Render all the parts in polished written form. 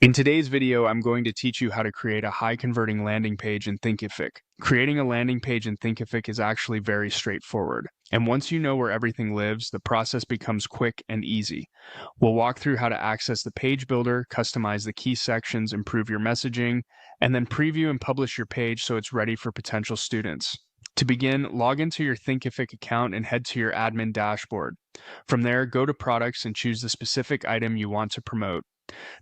In today's video, I'm going to teach you how to create a high-converting landing page in Thinkific. Creating a landing page in Thinkific is actually very straightforward. And once you know where everything lives, the process becomes quick and easy. We'll walk through how to access the page builder, customize the key sections, improve your messaging, and then preview and publish your page so it's ready for potential students. To begin, log into your Thinkific account and head to your admin dashboard. From there, go to Products and choose the specific item you want to promote.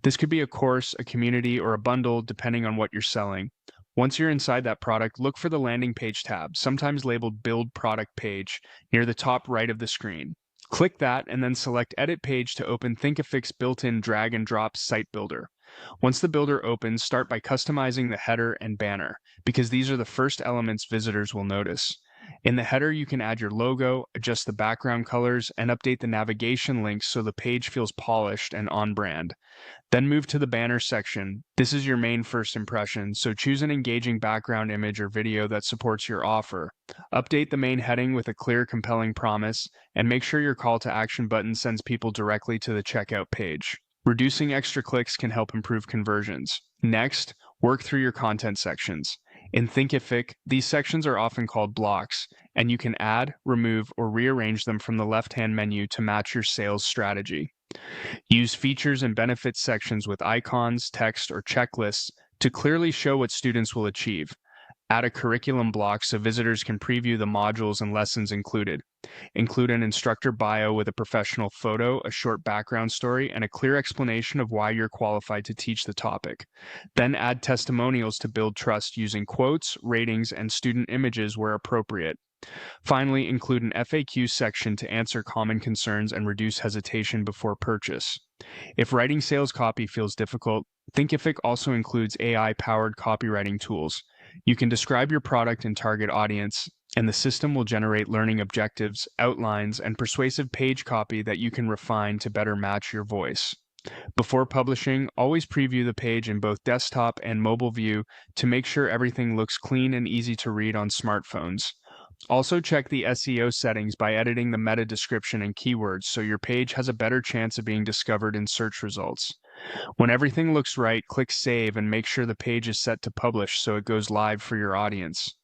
This could be a course, a community, or a bundle, depending on what you're selling. Once you're inside that product, look for the landing page tab, sometimes labeled Build Product Page, near the top right of the screen. Click that and then select Edit Page to open Thinkific's built-in drag and drop site builder. Once the builder opens, start by customizing the header and banner, because these are the first elements visitors will notice. In the header, you can add your logo, adjust the background colors, and update the navigation links so the page feels polished and on brand. Then move to the banner section. This is your main first impression, so choose an engaging background image or video that supports your offer. Update the main heading with a clear, compelling promise, and make sure your call to action button sends people directly to the checkout page. Reducing extra clicks can help improve conversions. Next, work through your content sections. In Thinkific, these sections are often called blocks, and you can add, remove, or rearrange them from the left-hand menu to match your sales strategy. Use features and benefits sections with icons, text, or checklists to clearly show what students will achieve. Add a curriculum block so visitors can preview the modules and lessons included. Include an instructor bio with a professional photo, a short background story, and a clear explanation of why you're qualified to teach the topic. Then add testimonials to build trust using quotes, ratings, and student images where appropriate. Finally, include an FAQ section to answer common concerns and reduce hesitation before purchase. If writing sales copy feels difficult, Thinkific also includes AI-powered copywriting tools. You can describe your product and target audience, and the system will generate learning objectives, outlines, and persuasive page copy that you can refine to better match your voice. Before publishing, always preview the page in both desktop and mobile view to make sure everything looks clean and easy to read on smartphones. Also check the SEO settings by editing the meta description and keywords so your page has a better chance of being discovered in search results. When everything looks right, click Save and make sure the page is set to publish so it goes live for your audience.